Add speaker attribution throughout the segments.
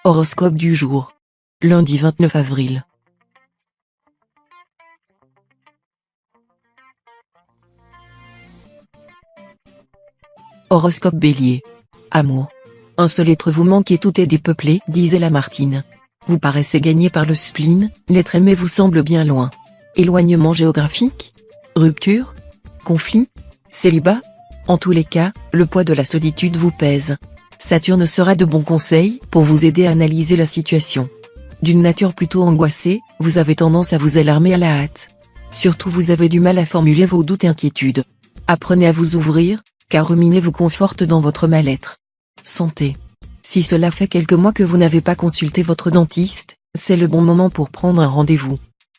Speaker 1: Horoscope du jour. Lundi 29 avril. Horoscope Bélier. Amour. Un seul être vous manque et tout est dépeuplé, disait Lamartine. Vous paraissez gagné par le spleen, l'être aimé vous semble bien loin. Éloignement géographique? Rupture? Conflit? Célibat? En tous les cas, le poids de la solitude vous pèse. Saturne sera de bons conseils pour vous aider à analyser la situation. D'une nature plutôt angoissée, vous avez tendance à vous alarmer à la hâte. Surtout vous avez du mal à formuler vos doutes et inquiétudes. Apprenez à vous ouvrir, car ruminer vous conforte dans votre mal-être. Santé. Si cela fait quelques mois que vous n'avez pas consulté votre dentiste, c'est le bon moment pour prendre un rendez-vous.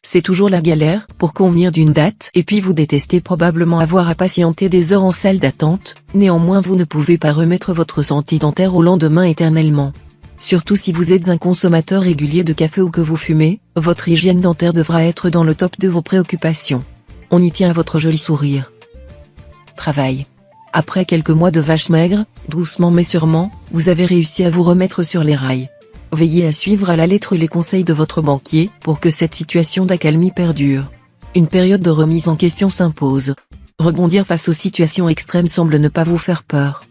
Speaker 1: C'est toujours la galère pour convenir d'une date et puis vous détestez probablement avoir à patienter des heures en salle d'attente, néanmoins vous ne pouvez pas remettre votre santé dentaire au lendemain éternellement. Surtout si vous êtes un consommateur régulier de café ou que vous fumez, votre hygiène dentaire devra être dans le top de vos préoccupations. On y tient à votre joli sourire. Travail. Après quelques mois de vache maigre, doucement mais sûrement, vous avez réussi à vous remettre sur les rails. Veillez à suivre à la lettre les conseils de votre banquier pour que cette situation d'accalmie perdure. Une période de remise en question s'impose. Rebondir face aux situations extrêmes semble ne pas vous faire peur.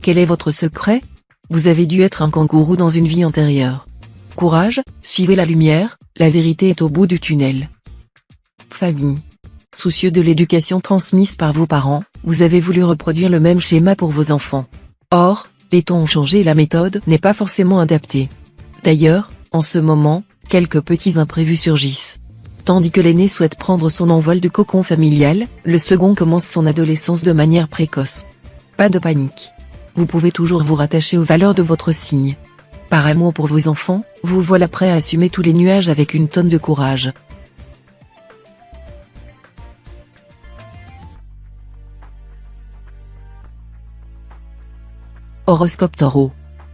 Speaker 1: Quel est votre secret? Vous avez dû être un kangourou dans une vie antérieure. Courage, suivez la lumière, la vérité est au bout du tunnel. Famille. Soucieux de l'éducation transmise par vos parents, vous avez voulu reproduire le même schéma pour vos enfants. Or, les temps ont changé et la méthode n'est pas forcément adaptée. D'ailleurs, en ce moment, quelques petits imprévus surgissent. Tandis que l'aîné souhaite prendre son envol du cocon familial, le second commence son adolescence de manière précoce. Pas de panique. Vous pouvez toujours vous rattacher aux valeurs de votre signe. Par amour pour vos enfants, vous voilà prêt à assumer tous les nuages avec une tonne de courage. Horoscope Taureau.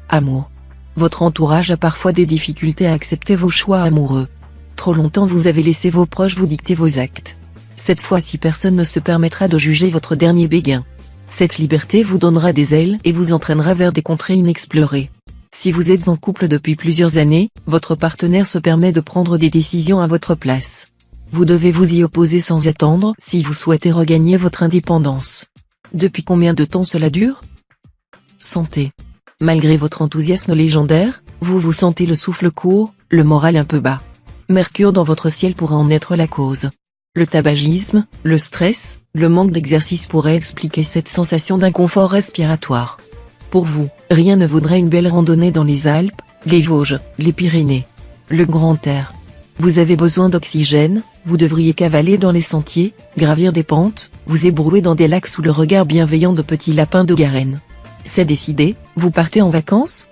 Speaker 1: Amour. Votre entourage a parfois des difficultés à accepter vos choix amoureux. Trop longtemps vous avez laissé vos proches vous dicter vos actes. Cette fois-ci personne ne se permettra de juger votre dernier béguin. Cette liberté vous donnera des ailes et vous entraînera vers des contrées inexplorées. Si vous êtes en couple depuis plusieurs années, votre partenaire se permet de prendre des décisions à votre place. Vous devez vous y opposer sans attendre si vous souhaitez regagner votre indépendance. Depuis combien de temps cela dure? Santé. Malgré votre enthousiasme légendaire, vous vous sentez le souffle court, le moral un peu bas. Mercure dans votre ciel pourrait en être la cause. Le tabagisme, le stress, le manque d'exercice pourraient expliquer cette sensation d'inconfort respiratoire. Pour vous, rien ne vaudrait une belle randonnée dans les Alpes, les Vosges, les Pyrénées. Le grand air. Vous avez besoin d'oxygène, vous devriez cavaler dans les sentiers, gravir des pentes, vous ébrouer dans des lacs sous le regard bienveillant de petits lapins de Garenne. C'est décidé, vous partez en vacances?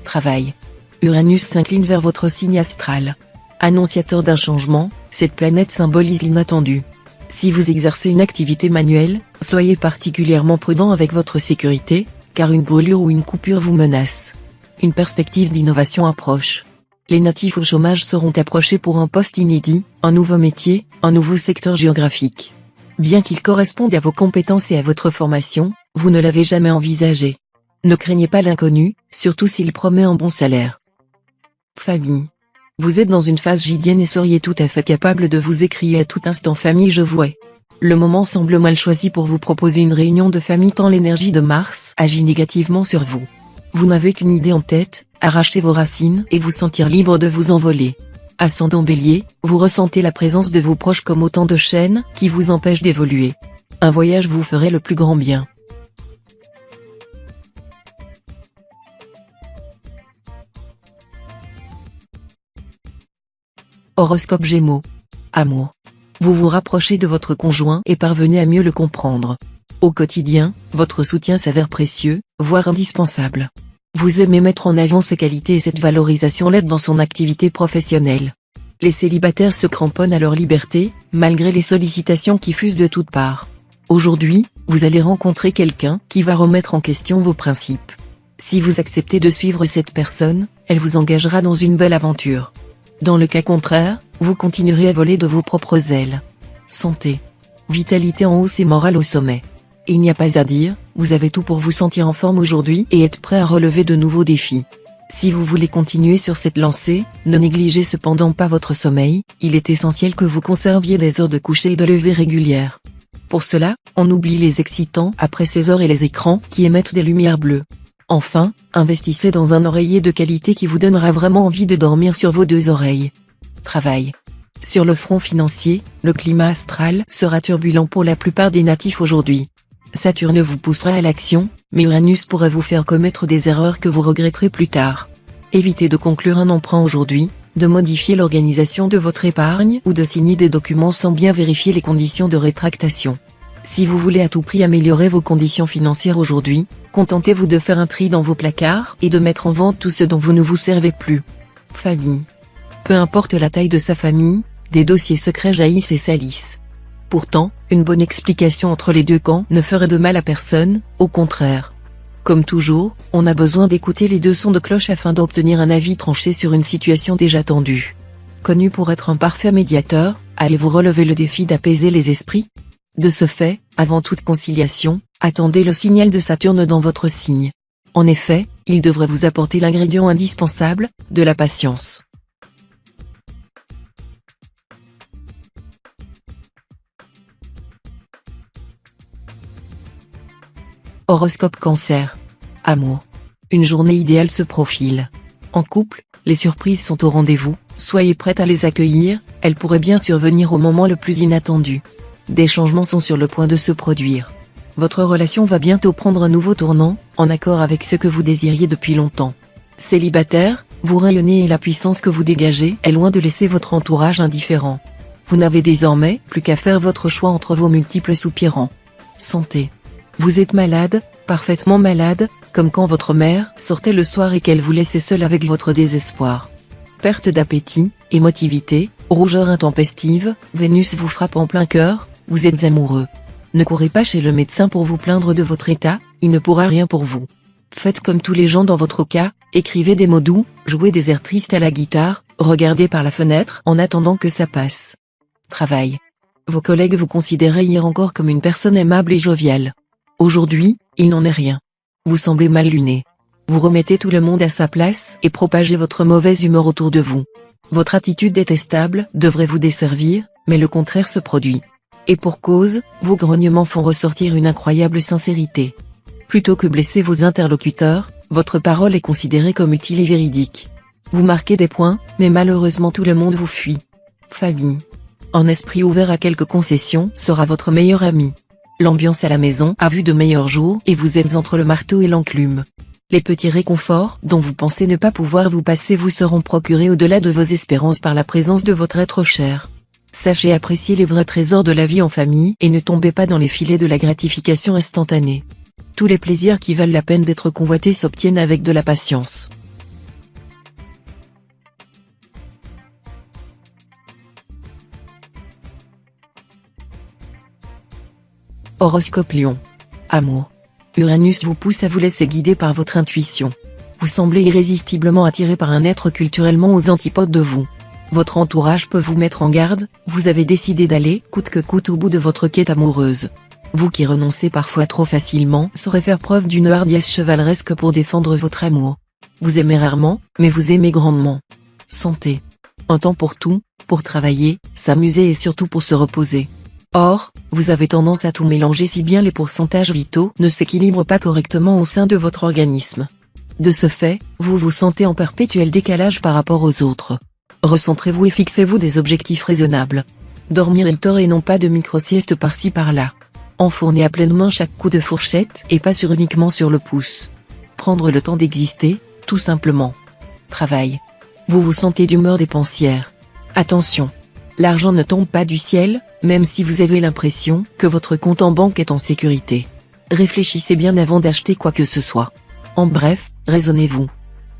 Speaker 1: Travail. Uranus s'incline vers votre signe astral. Annonciateur d'un changement, cette planète symbolise l'inattendu. Si vous exercez une activité manuelle, soyez particulièrement prudent avec votre sécurité, car une brûlure ou une coupure vous menace. Une perspective d'innovation approche. Les natifs au chômage seront approchés pour un poste inédit, un nouveau métier, un nouveau secteur géographique. Bien qu'il corresponde à vos compétences et à votre formation, vous ne l'avez jamais envisagé. Ne craignez pas l'inconnu, surtout s'il promet un bon salaire. Famille. Vous êtes dans une phase gidienne et seriez tout à fait capable de vous écrier à tout instant famille je vouais. Le moment semble mal choisi pour vous proposer une réunion de famille tant l'énergie de Mars agit négativement sur vous. Vous n'avez qu'une idée en tête, arracher vos racines et vous sentir libre de vous envoler. Ascendant Bélier, vous ressentez la présence de vos proches comme autant de chaînes qui vous empêchent d'évoluer. Un voyage vous ferait le plus grand bien. Horoscope Gémeaux. Amour. Vous vous rapprochez de votre conjoint et parvenez à mieux le comprendre. Au quotidien, votre soutien s'avère précieux, voire indispensable. Vous aimez mettre en avant ses qualités et cette valorisation l'aide dans son activité professionnelle. Les célibataires se cramponnent à leur liberté, malgré les sollicitations qui fusent de toutes parts. Aujourd'hui, vous allez rencontrer quelqu'un qui va remettre en question vos principes. Si vous acceptez de suivre cette personne, elle vous engagera dans une belle aventure. Dans le cas contraire, vous continuerez à voler de vos propres ailes. Santé. Vitalité en hausse et morale au sommet. Il n'y a pas à dire, vous avez tout pour vous sentir en forme aujourd'hui et être prêt à relever de nouveaux défis. Si vous voulez continuer sur cette lancée, ne négligez cependant pas votre sommeil, il est essentiel que vous conserviez des heures de coucher et de lever régulières. Pour cela, on oublie les excitants après ces heures et les écrans qui émettent des lumières bleues. Enfin, investissez dans un oreiller de qualité qui vous donnera vraiment envie de dormir sur vos deux oreilles. Travail. Sur le front financier, le climat astral sera turbulent pour la plupart des natifs aujourd'hui. Saturne vous poussera à l'action, mais Uranus pourrait vous faire commettre des erreurs que vous regretterez plus tard. Évitez de conclure un emprunt aujourd'hui, de modifier l'organisation de votre épargne ou de signer des documents sans bien vérifier les conditions de rétractation. Si vous voulez à tout prix améliorer vos conditions financières aujourd'hui, contentez-vous de faire un tri dans vos placards et de mettre en vente tout ce dont vous ne vous servez plus. Famille. Peu importe la taille de sa famille, des dossiers secrets jaillissent et salissent. Pourtant, une bonne explication entre les deux camps ne ferait de mal à personne, au contraire. Comme toujours, on a besoin d'écouter les deux sons de cloche afin d'obtenir un avis tranché sur une situation déjà tendue. Connu pour être un parfait médiateur, allez-vous relever le défi d'apaiser les esprits? De ce fait, avant toute conciliation, attendez le signal de Saturne dans votre signe. En effet, il devrait vous apporter l'ingrédient indispensable, de la patience. Horoscope Cancer. Amour. Une journée idéale se profile. En couple, les surprises sont au rendez-vous, soyez prête à les accueillir, elles pourraient bien survenir au moment le plus inattendu. Des changements sont sur le point de se produire. Votre relation va bientôt prendre un nouveau tournant, en accord avec ce que vous désiriez depuis longtemps. Célibataire, vous rayonnez et la puissance que vous dégagez est loin de laisser votre entourage indifférent. Vous n'avez désormais plus qu'à faire votre choix entre vos multiples soupirants. Santé. Vous êtes malade, parfaitement malade, comme quand votre mère sortait le soir et qu'elle vous laissait seul avec votre désespoir. Perte d'appétit, émotivité, rougeur intempestive, Vénus vous frappe en plein cœur, vous êtes amoureux. Ne courez pas chez le médecin pour vous plaindre de votre état, il ne pourra rien pour vous. Faites comme tous les gens dans votre cas, écrivez des mots doux, jouez des airs tristes à la guitare, regardez par la fenêtre en attendant que ça passe. Travail. Vos collègues vous considéraient hier encore comme une personne aimable et joviale. Aujourd'hui, il n'en est rien. Vous semblez mal luné. Vous remettez tout le monde à sa place et propagez votre mauvaise humeur autour de vous. Votre attitude détestable devrait vous desservir, mais le contraire se produit. Et pour cause, vos grognements font ressortir une incroyable sincérité. Plutôt que blesser vos interlocuteurs, votre parole est considérée comme utile et véridique. Vous marquez des points, mais malheureusement tout le monde vous fuit. Famille. Un esprit ouvert à quelques concessions sera votre meilleur ami. L'ambiance à la maison a vu de meilleurs jours et vous êtes entre le marteau et l'enclume. Les petits réconforts dont vous pensez ne pas pouvoir vous passer vous seront procurés au-delà de vos espérances par la présence de votre être cher. Sachez apprécier les vrais trésors de la vie en famille et ne tombez pas dans les filets de la gratification instantanée. Tous les plaisirs qui valent la peine d'être convoités s'obtiennent avec de la patience. Horoscope Lion. Amour. Uranus vous pousse à vous laisser guider par votre intuition. Vous semblez irrésistiblement attiré par un être culturellement aux antipodes de vous. Votre entourage peut vous mettre en garde, vous avez décidé d'aller coûte que coûte au bout de votre quête amoureuse. Vous qui renoncez parfois trop facilement saurez faire preuve d'une hardiesse chevaleresque pour défendre votre amour. Vous aimez rarement, mais vous aimez grandement. Santé. Un temps pour tout, pour travailler, s'amuser et surtout pour se reposer. Or, vous avez tendance à tout mélanger si bien les pourcentages vitaux ne s'équilibrent pas correctement au sein de votre organisme. De ce fait, vous vous sentez en perpétuel décalage par rapport aux autres. Recentrez-vous et fixez-vous des objectifs raisonnables. Dormir est le tort et non pas de micro-sieste par-ci par-là. Enfournez à pleine main chaque coup de fourchette et pas uniquement sur le pouce. Prendre le temps d'exister, tout simplement. Travail. Vous vous sentez d'humeur dépensière. Attention. L'argent ne tombe pas du ciel, même si vous avez l'impression que votre compte en banque est en sécurité. Réfléchissez bien avant d'acheter quoi que ce soit. En bref, raisonnez-vous.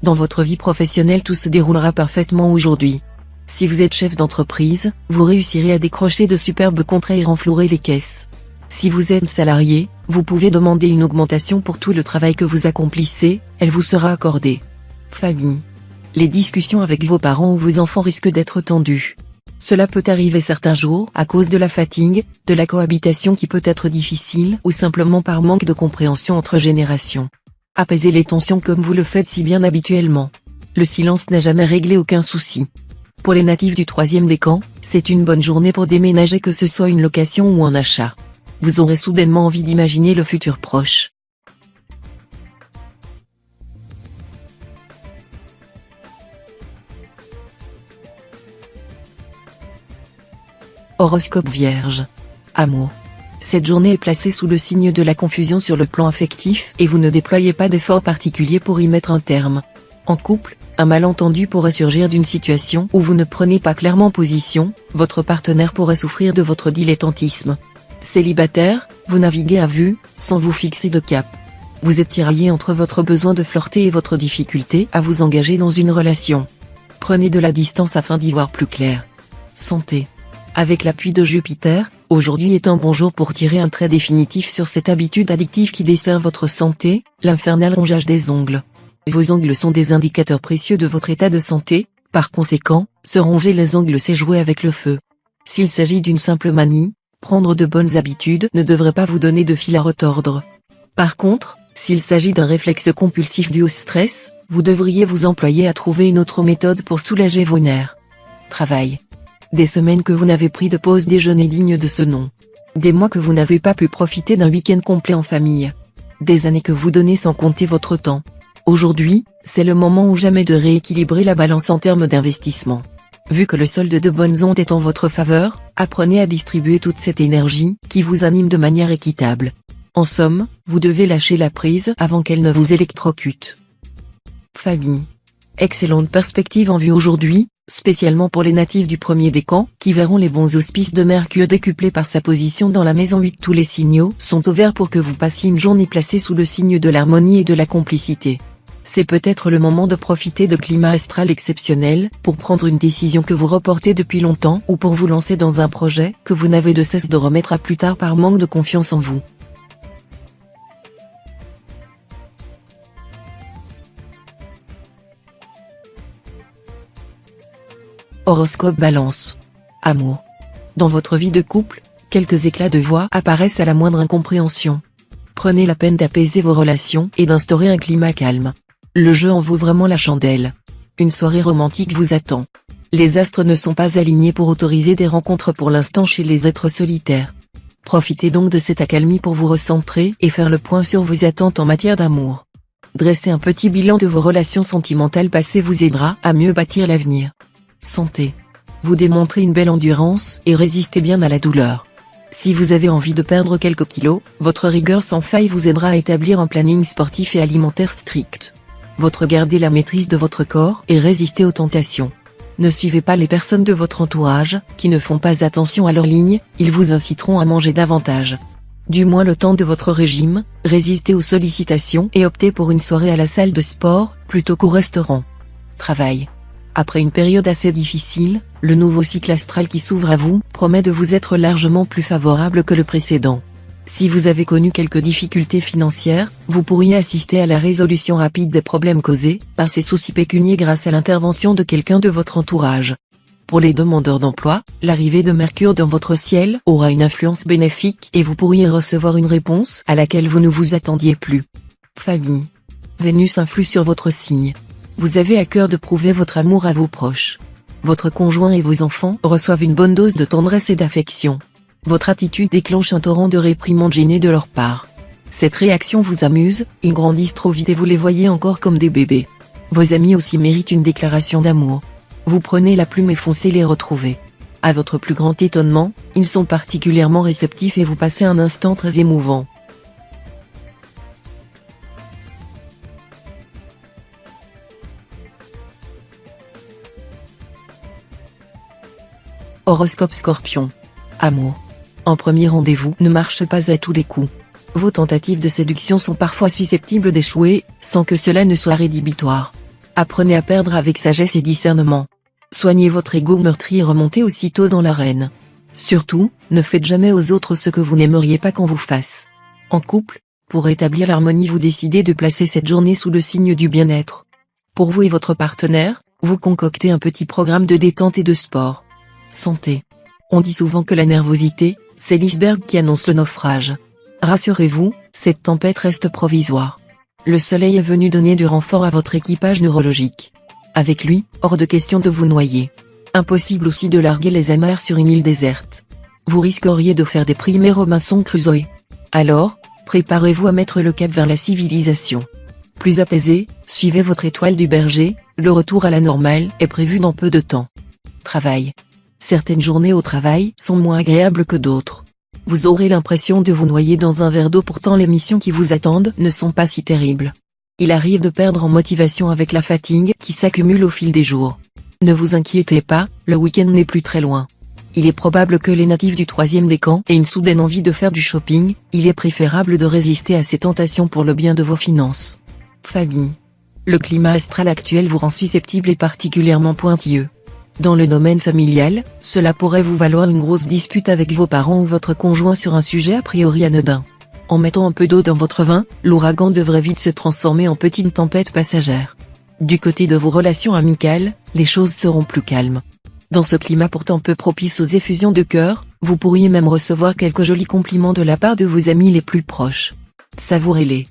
Speaker 1: Dans votre vie professionnelle tout se déroulera parfaitement aujourd'hui. Si vous êtes chef d'entreprise, vous réussirez à décrocher de superbes contrats et renflouer les caisses. Si vous êtes salarié, vous pouvez demander une augmentation pour tout le travail que vous accomplissez, elle vous sera accordée. Famille. Les discussions avec vos parents ou vos enfants risquent d'être tendues. Cela peut arriver certains jours à cause de la fatigue, de la cohabitation qui peut être difficile ou simplement par manque de compréhension entre générations. Apaisez les tensions comme vous le faites si bien habituellement. Le silence n'a jamais réglé aucun souci. Pour les natifs du troisième décan, c'est une bonne journée pour déménager, que ce soit une location ou un achat. Vous aurez soudainement envie d'imaginer le futur proche. Horoscope Vierge. Amour. Cette journée est placée sous le signe de la confusion sur le plan affectif et vous ne déployez pas d'efforts particuliers pour y mettre un terme. En couple, un malentendu pourrait surgir d'une situation où vous ne prenez pas clairement position, votre partenaire pourrait souffrir de votre dilettantisme. Célibataire, vous naviguez à vue, sans vous fixer de cap. Vous êtes tiraillé entre votre besoin de flirter et votre difficulté à vous engager dans une relation. Prenez de la distance afin d'y voir plus clair. Santé. Avec l'appui de Jupiter, aujourd'hui est un bon jour pour tirer un trait définitif sur cette habitude addictive qui dessert votre santé, l'infernal rongeage des ongles. Vos ongles sont des indicateurs précieux de votre état de santé, par conséquent, se ronger les ongles c'est jouer avec le feu. S'il s'agit d'une simple manie, prendre de bonnes habitudes ne devrait pas vous donner de fil à retordre. Par contre, s'il s'agit d'un réflexe compulsif dû au stress, vous devriez vous employer à trouver une autre méthode pour soulager vos nerfs. Travail. Des semaines que vous n'avez pris de pause déjeuner digne de ce nom. Des mois que vous n'avez pas pu profiter d'un week-end complet en famille. Des années que vous donnez sans compter votre temps. Aujourd'hui, c'est le moment ou jamais de rééquilibrer la balance en termes d'investissement. Vu que le solde de bonnes ondes est en votre faveur, apprenez à distribuer toute cette énergie qui vous anime de manière équitable. En somme, vous devez lâcher la prise avant qu'elle ne vous électrocute. Famille. Excellente perspective en vue aujourd'hui, spécialement pour les natifs du premier décan, qui verront les bons auspices de Mercure décuplés par sa position dans la maison 8. Tous les signaux sont au vert pour que vous passiez une journée placée sous le signe de l'harmonie et de la complicité. C'est peut-être le moment de profiter de climat astral exceptionnel, pour prendre une décision que vous reportez depuis longtemps ou pour vous lancer dans un projet que vous n'avez de cesse de remettre à plus tard par manque de confiance en vous. Horoscope Balance. Amour. Dans votre vie de couple, quelques éclats de voix apparaissent à la moindre incompréhension. Prenez la peine d'apaiser vos relations et d'instaurer un climat calme. Le jeu en vaut vraiment la chandelle. Une soirée romantique vous attend. Les astres ne sont pas alignés pour autoriser des rencontres pour l'instant chez les êtres solitaires. Profitez donc de cette accalmie pour vous recentrer et faire le point sur vos attentes en matière d'amour. Dresser un petit bilan de vos relations sentimentales passées vous aidera à mieux bâtir l'avenir. Santé. Vous démontrez une belle endurance et résistez bien à la douleur. Si vous avez envie de perdre quelques kilos, votre rigueur sans faille vous aidera à établir un planning sportif et alimentaire strict. Gardez la maîtrise de votre corps et résistez aux tentations. Ne suivez pas les personnes de votre entourage, qui ne font pas attention à leurs lignes, ils vous inciteront à manger davantage. Du moins le temps de votre régime, résistez aux sollicitations et optez pour une soirée à la salle de sport, plutôt qu'au restaurant. Travail. Après une période assez difficile, le nouveau cycle astral qui s'ouvre à vous promet de vous être largement plus favorable que le précédent. Si vous avez connu quelques difficultés financières, vous pourriez assister à la résolution rapide des problèmes causés par ces soucis pécuniaires grâce à l'intervention de quelqu'un de votre entourage. Pour les demandeurs d'emploi, l'arrivée de Mercure dans votre ciel aura une influence bénéfique et vous pourriez recevoir une réponse à laquelle vous ne vous attendiez plus. Famille. Vénus influe sur votre signe. Vous avez à cœur de prouver votre amour à vos proches. Votre conjoint et vos enfants reçoivent une bonne dose de tendresse et d'affection. Votre attitude déclenche un torrent de réprimandes gênées de leur part. Cette réaction vous amuse, ils grandissent trop vite et vous les voyez encore comme des bébés. Vos amis aussi méritent une déclaration d'amour. Vous prenez la plume et foncez les retrouver. À votre plus grand étonnement, ils sont particulièrement réceptifs et vous passez un instant très émouvant. Horoscope Scorpion. Amour. Un premier rendez-vous ne marche pas à tous les coups. Vos tentatives de séduction sont parfois susceptibles d'échouer, sans que cela ne soit rédhibitoire. Apprenez à perdre avec sagesse et discernement. Soignez votre ego meurtri et remontez aussitôt dans l'arène. Surtout, ne faites jamais aux autres ce que vous n'aimeriez pas qu'on vous fasse. En couple, pour rétablir l'harmonie vous décidez de placer cette journée sous le signe du bien-être. Pour vous et votre partenaire, vous concoctez un petit programme de détente et de sport. Santé. On dit souvent que la nervosité, c'est l'iceberg qui annonce le naufrage. Rassurez-vous, cette tempête reste provisoire. Le soleil est venu donner du renfort à votre équipage neurologique. Avec lui, hors de question de vous noyer. Impossible aussi de larguer les amarres sur une île déserte. Vous risqueriez de faire des primés Robinson Crusoe. Alors, préparez-vous à mettre le cap vers la civilisation. Plus apaisé, suivez votre étoile du berger, le retour à la normale est prévu dans peu de temps. Travail. Certaines journées au travail sont moins agréables que d'autres. Vous aurez l'impression de vous noyer dans un verre d'eau, pourtant les missions qui vous attendent ne sont pas si terribles. Il arrive de perdre en motivation avec la fatigue qui s'accumule au fil des jours. Ne vous inquiétez pas, le week-end n'est plus très loin. Il est probable que les natifs du 3e décan aient une soudaine envie de faire du shopping, il est préférable de résister à ces tentations pour le bien de vos finances. Famille. Le climat astral actuel vous rend susceptible et particulièrement pointilleux. Dans le domaine familial, cela pourrait vous valoir une grosse dispute avec vos parents ou votre conjoint sur un sujet a priori anodin. En mettant un peu d'eau dans votre vin, l'ouragan devrait vite se transformer en petite tempête passagère. Du côté de vos relations amicales, les choses seront plus calmes. Dans ce climat pourtant peu propice aux effusions de cœur, vous pourriez même recevoir quelques jolis compliments de la part de vos amis les plus proches. Savourez-les.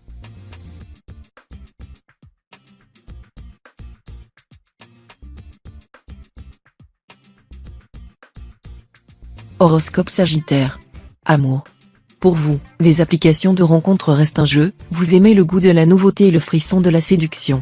Speaker 1: Horoscope Sagittaire. Amour. Pour vous, les applications de rencontres restent un jeu, vous aimez le goût de la nouveauté et le frisson de la séduction.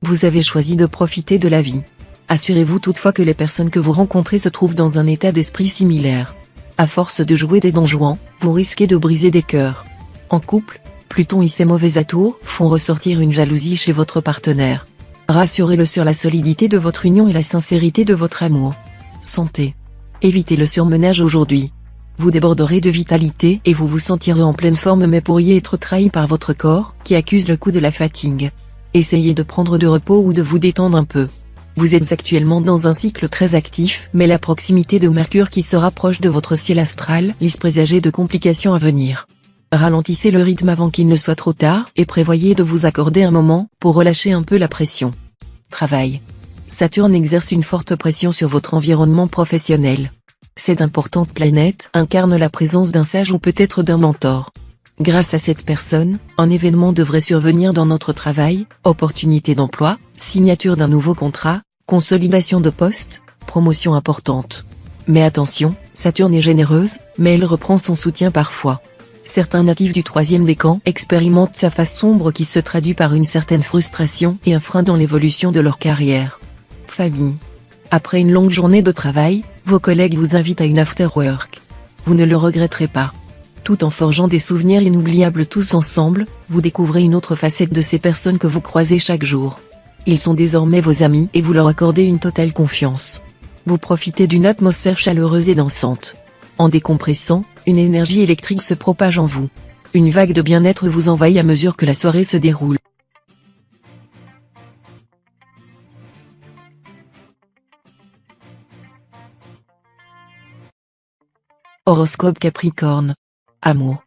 Speaker 1: Vous avez choisi de profiter de la vie. Assurez-vous toutefois que les personnes que vous rencontrez se trouvent dans un état d'esprit similaire. À force de jouer des Don Juan, vous risquez de briser des cœurs. En couple, Pluton et ses mauvais atours font ressortir une jalousie chez votre partenaire. Rassurez-le sur la solidité de votre union et la sincérité de votre amour. Santé. Évitez le surmenage aujourd'hui. Vous déborderez de vitalité et vous vous sentirez en pleine forme mais pourriez être trahi par votre corps qui accuse le coup de la fatigue. Essayez de prendre du repos ou de vous détendre un peu. Vous êtes actuellement dans un cycle très actif mais la proximité de Mercure qui se rapproche de votre ciel astral laisse présager de complications à venir. Ralentissez le rythme avant qu'il ne soit trop tard et prévoyez de vous accorder un moment pour relâcher un peu la pression. Travail. Saturne exerce une forte pression sur votre environnement professionnel. Cette importante planète incarne la présence d'un sage ou peut-être d'un mentor. Grâce à cette personne, un événement devrait survenir dans notre travail, opportunité d'emploi, signature d'un nouveau contrat, consolidation de poste, promotion importante. Mais attention, Saturne est généreuse, mais elle reprend son soutien parfois. Certains natifs du 3e décan expérimentent sa face sombre qui se traduit par une certaine frustration et un frein dans l'évolution de leur carrière. Famille. Après une longue journée de travail, vos collègues vous invitent à une after-work. Vous ne le regretterez pas. Tout en forgeant des souvenirs inoubliables tous ensemble, vous découvrez une autre facette de ces personnes que vous croisez chaque jour. Ils sont désormais vos amis et vous leur accordez une totale confiance. Vous profitez d'une atmosphère chaleureuse et dansante. En décompressant, une énergie électrique se propage en vous. Une vague de bien-être vous envahit à mesure que la soirée se déroule. Horoscope Capricorne. Amour.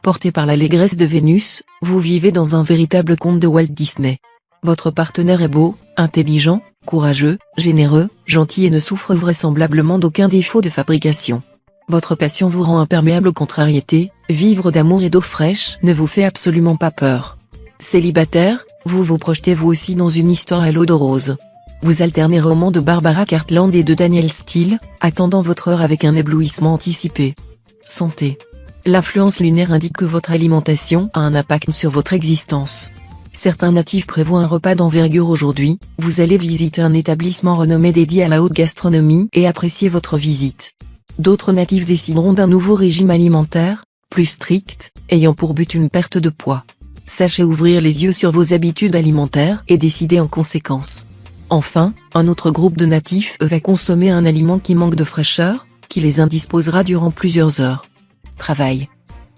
Speaker 1: Porté par l'allégresse de Vénus, vous vivez dans un véritable conte de Walt Disney. Votre partenaire est beau, intelligent, courageux, généreux, gentil et ne souffre vraisemblablement d'aucun défaut de fabrication. Votre passion vous rend imperméable aux contrariétés, vivre d'amour et d'eau fraîche ne vous fait absolument pas peur. Célibataire, vous vous projetez vous aussi dans une histoire à l'eau de rose. Vous alternez romans de Barbara Cartland et de Danielle Steele, attendant votre heure avec un éblouissement anticipé. Santé. L'influence lunaire indique que votre alimentation a un impact sur votre existence. Certains natifs prévoient un repas d'envergure aujourd'hui, vous allez visiter un établissement renommé dédié à la haute gastronomie et apprécier votre visite. D'autres natifs décideront d'un nouveau régime alimentaire, plus strict, ayant pour but une perte de poids. Sachez ouvrir les yeux sur vos habitudes alimentaires et décider en conséquence. Enfin, un autre groupe de natifs va consommer un aliment qui manque de fraîcheur, qui les indisposera durant plusieurs heures. Travail.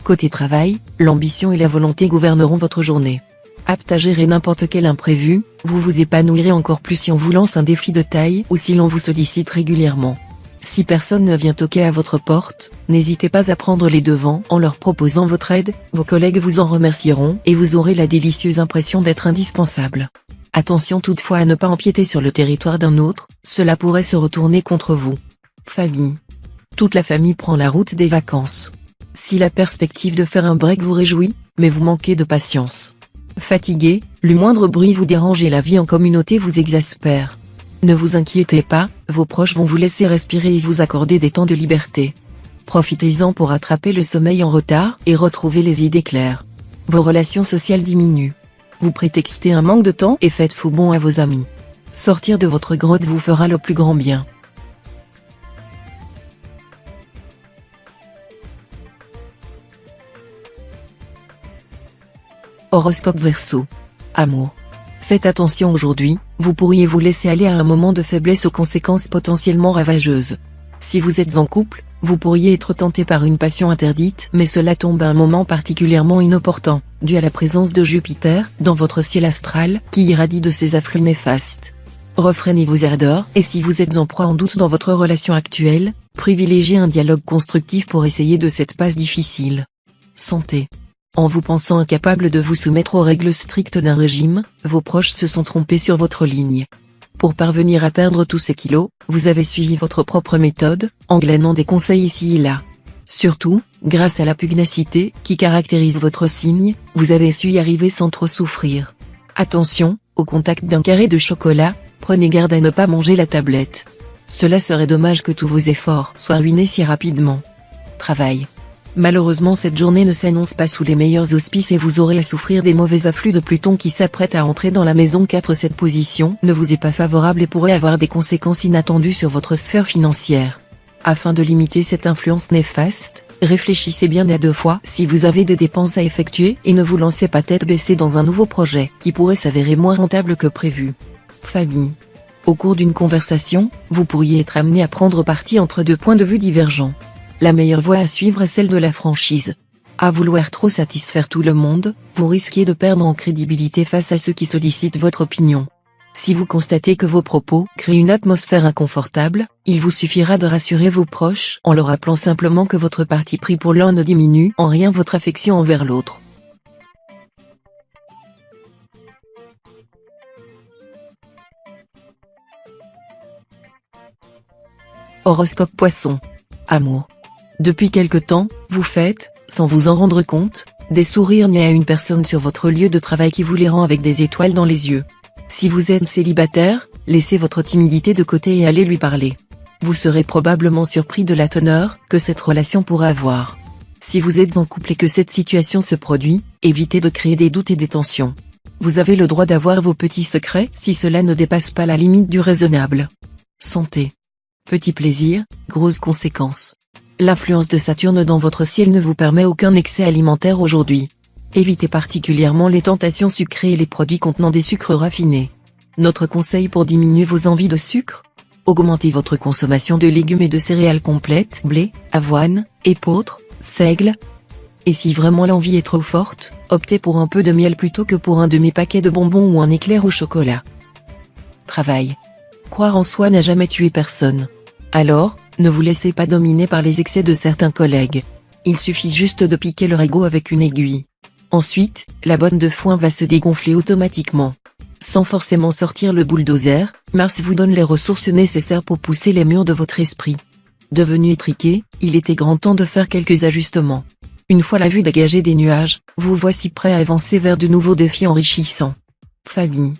Speaker 1: Côté travail, l'ambition et la volonté gouverneront votre journée. Apte à gérer n'importe quel imprévu, vous vous épanouirez encore plus si on vous lance un défi de taille ou si l'on vous sollicite régulièrement. Si personne ne vient toquer à votre porte, n'hésitez pas à prendre les devants en leur proposant votre aide, vos collègues vous en remercieront et vous aurez la délicieuse impression d'être indispensable. Attention toutefois à ne pas empiéter sur le territoire d'un autre, cela pourrait se retourner contre vous. Famille. Toute la famille prend la route des vacances. Si la perspective de faire un break vous réjouit, mais vous manquez de patience. Fatigué, le moindre bruit vous dérange et la vie en communauté vous exaspère. Ne vous inquiétez pas, vos proches vont vous laisser respirer et vous accorder des temps de liberté. Profitez-en pour rattraper le sommeil en retard et retrouver les idées claires. Vos relations sociales diminuent. Vous prétextez un manque de temps et faites faux bond à vos amis. Sortir de votre grotte vous fera le plus grand bien. Horoscope Verseau. Amour. Faites attention aujourd'hui, vous pourriez vous laisser aller à un moment de faiblesse aux conséquences potentiellement ravageuses. Si vous êtes en couple, vous pourriez être tenté par une passion interdite, mais cela tombe à un moment particulièrement inopportun, dû à la présence de Jupiter dans votre ciel astral, qui irradie de ses afflux néfastes. Refrénez vos ardeurs, et si vous êtes en proie en doute dans votre relation actuelle, privilégiez un dialogue constructif pour essayer de cette passe difficile. Santé. En vous pensant incapable de vous soumettre aux règles strictes d'un régime, vos proches se sont trompés sur votre ligne. Pour parvenir à perdre tous ces kilos, vous avez suivi votre propre méthode, en glanant des conseils ici et là. Surtout, grâce à la pugnacité qui caractérise votre signe, vous avez su y arriver sans trop souffrir. Attention, au contact d'un carré de chocolat, prenez garde à ne pas manger la tablette. Cela serait dommage que tous vos efforts soient ruinés si rapidement. Travail. Malheureusement cette journée ne s'annonce pas sous les meilleurs auspices et vous aurez à souffrir des mauvais afflux de Pluton qui s'apprête à entrer dans la maison 4. Cette position ne vous est pas favorable et pourrait avoir des conséquences inattendues sur votre sphère financière. Afin de limiter cette influence néfaste, réfléchissez bien à 2 fois si vous avez des dépenses à effectuer et ne vous lancez pas tête baissée dans un nouveau projet qui pourrait s'avérer moins rentable que prévu. Famille. Au cours d'une conversation, vous pourriez être amené à prendre parti entre 2 points de vue divergents. La meilleure voie à suivre est celle de la franchise. À vouloir trop satisfaire tout le monde, vous risquez de perdre en crédibilité face à ceux qui sollicitent votre opinion. Si vous constatez que vos propos créent une atmosphère inconfortable, il vous suffira de rassurer vos proches en leur rappelant simplement que votre parti pris pour l'un ne diminue en rien votre affection envers l'autre. Horoscope Poisson. Amour. Depuis quelque temps, vous faites, sans vous en rendre compte, des sourires nés à une personne sur votre lieu de travail qui vous les rend avec des étoiles dans les yeux. Si vous êtes célibataire, laissez votre timidité de côté et allez lui parler. Vous serez probablement surpris de la teneur que cette relation pourra avoir. Si vous êtes en couple et que cette situation se produit, évitez de créer des doutes et des tensions. Vous avez le droit d'avoir vos petits secrets si cela ne dépasse pas la limite du raisonnable. Santé. Petit plaisir, grosses conséquences. L'influence de Saturne dans votre ciel ne vous permet aucun excès alimentaire aujourd'hui. Évitez particulièrement les tentations sucrées et les produits contenant des sucres raffinés. Notre conseil pour diminuer vos envies de sucre ? Augmentez votre consommation de légumes et de céréales complètes, blé, avoine, épeautre, seigle. Et si vraiment l'envie est trop forte, optez pour un peu de miel plutôt que pour un demi-paquet de bonbons ou un éclair au chocolat. Travail. Croire en soi n'a jamais tué personne. Alors, ne vous laissez pas dominer par les excès de certains collègues. Il suffit juste de piquer leur ego avec une aiguille. Ensuite, la bonne de foin va se dégonfler automatiquement. Sans forcément sortir le bulldozer, Mars vous donne les ressources nécessaires pour pousser les murs de votre esprit. Devenu étriqué, il était grand temps de faire quelques ajustements. Une fois la vue dégagée des nuages, vous voici prêt à avancer vers de nouveaux défis enrichissants. Famille.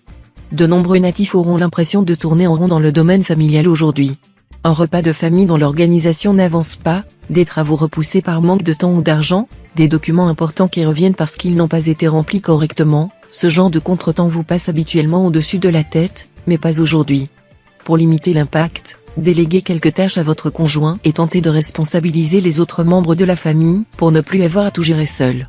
Speaker 1: De nombreux natifs auront l'impression de tourner en rond dans le domaine familial aujourd'hui. Un repas de famille dont l'organisation n'avance pas, des travaux repoussés par manque de temps ou d'argent, des documents importants qui reviennent parce qu'ils n'ont pas été remplis correctement, ce genre de contretemps vous passe habituellement au-dessus de la tête, mais pas aujourd'hui. Pour limiter l'impact, déléguez quelques tâches à votre conjoint et tentez de responsabiliser les autres membres de la famille pour ne plus avoir à tout gérer seul.